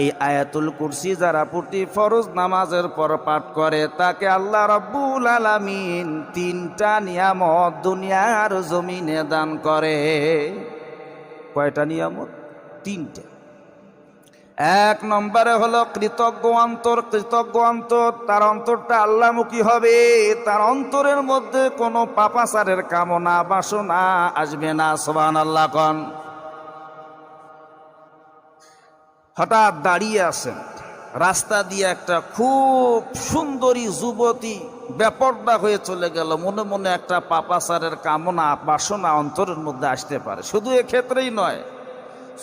এই আয়াতুল কুরসি যারা প্রতি ফরজ নামাজের পর পাঠ করে তাকে আল্লাহ রাব্বুল আলামিন 3টা নিয়ামত দুনিয়ার জমিনে দান করে। কয়টা নিয়ামত? 3টে। 1 নম্বরে হলো কৃতজ্ঞ অন্তর। কৃতজ্ঞ অন্তর, তার অন্তরটা আল্লাহমুখী হবে, তার অন্তরের মধ্যে কোনো পাপাচারের কামনা বাসনা আসবে না। সুবহানাল্লাহ কোন। হঠাৎ দাঁড়িয়ে আছেন, রাস্তা দিয়ে একটা খুব সুন্দরী যুবতী বেপরদা হয়ে চলে গেল, মনে মনে একটা পাপাচারের কামনা বাসনা অন্তরের মধ্যে আসতে পারে। শুধু এক্ষেত্রেই নয়,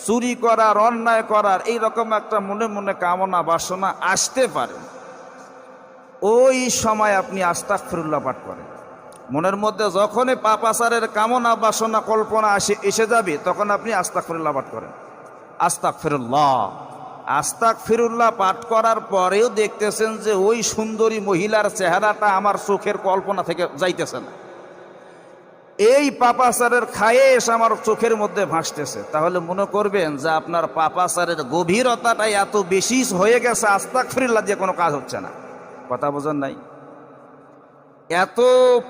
চুরি করার, অন্যায় করার এইরকম একটা মনে মনে কামনা বাসনা আসতে পারে। ওই সময় আপনি আস্তাগফিরুল্লাহ পাঠ করেন। মনের মধ্যে যখনই পাপাচারের কামনা বাসনা কল্পনা এসে যাবে তখন আপনি আস্তাগফিরুল্লাহ পাঠ করেন। আস্তাগফিরুল্লাহ আস্তাগফিরুল্লাহ পাঠ করার পরেও দেখতেছেন যে ওই সুন্দরী মহিলার চেহারাটা আমার চোখের কল্পনা থেকে যাইতেছে না, এই পাপাচারের খায়েশ আমার চোখের মধ্যে ভাসতেছে, তাহলে মনে করবেন যে আপনার পাপাচারের গভীরতাটা এত বেশি হয়ে গেছে, আস্তাগফিরুল্লাহ দিয়ে কোনো কাজ হচ্ছে না। কথা বোঝেন নাই? এত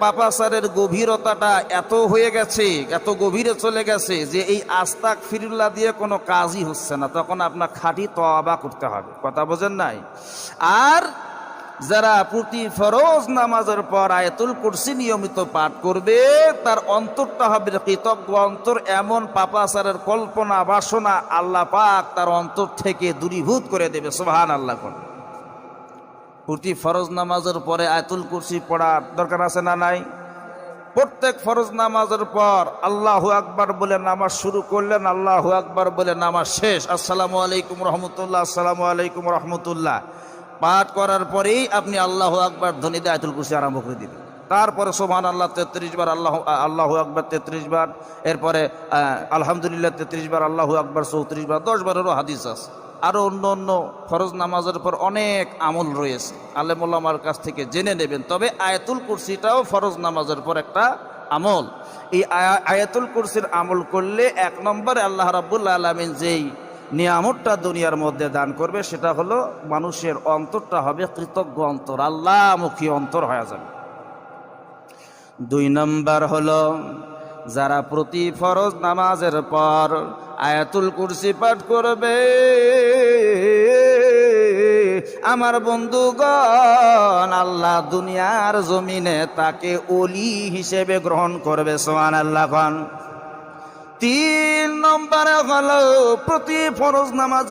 পাপাচারের গভীরতাটা এত হয়ে গেছে, এত গভীরে চলে গেছে যে এই আস্তাগফিরুল্লাহ দিয়ে কোনো কাজই হচ্ছে না। তখন আপনার খাঁটি তওবা করতে হবে। কথা বোঝেন নাই? আর যারা প্রতি ফরজ নামাজের পর আয়াতুল কুরসি নিয়মিত পাঠ করবে তার অন্তরটা হবে কৃতজ্ঞ অন্তর। এমন পাপাচারের কল্পনা বাসনা আল্লাহ পাক তার অন্তর থেকে দূরীভূত করে দেবে। সুবহানাল্লাহ কোন। প্রতি ফরজ নামাজের পরে আয়াতুল কুরসি পড়ার দরকার আছে না নাই? প্রত্যেক ফরজ নামাজের পর আল্লাহু আকবার বলে নামাজ শুরু করলেন, আল্লাহু আকবার বলে নামাজ শেষ, আসসালামু আলাইকুম রহমতুল্লাহ, আসসালামু আলাইকুম রহমতুল্লাহ পাঠ করার পরেই আপনি আল্লাহু আকবার ধ্বনি দিয়ে আয়াতুল কুরসি আরম্ভ করে দিবেন। তারপরে সুবহানাল্লাহ 33 বার, আল্লাহু আকবার 33 বার, এরপরে আলহামদুলিল্লাহ 33 বার, আল্লাহু আকবার 34 বার, 10 বারেরও হাদিস আছে। আরও অন্য অন্য ফরজ নামাজের পর অনেক আমল রয়েছে, আলেম ওলামার কাছ থেকে জেনে নেবেন। তবে আয়াতুল কুরসিটাও ফরজ নামাজের পর একটা আমল। এই আয়াতুল কুরসির আমল করলে 1 নম্বরে আল্লাহ রাব্বুল আলামিন যেই নিয়ামতটা দুনিয়ার মধ্যে দান করবে সেটা হলো মানুষের অন্তরটা হবে কৃতজ্ঞ অন্তর, আল্লাহমুখী অন্তর হয়ে যাবে। 2 নম্বর হলো যারা প্রতি ফরজ নামাজের পর আয়াতুল কুরসি পাঠ করবে আমার বন্ধুগণ, আল্লাহ দুনিয়ার জমিনে তাকে ওলি হিসেবে গ্রহণ করবে। সুবহানাল্লাহ খান। 3 নম্বরে হলো প্রতি ফরজ নামাজ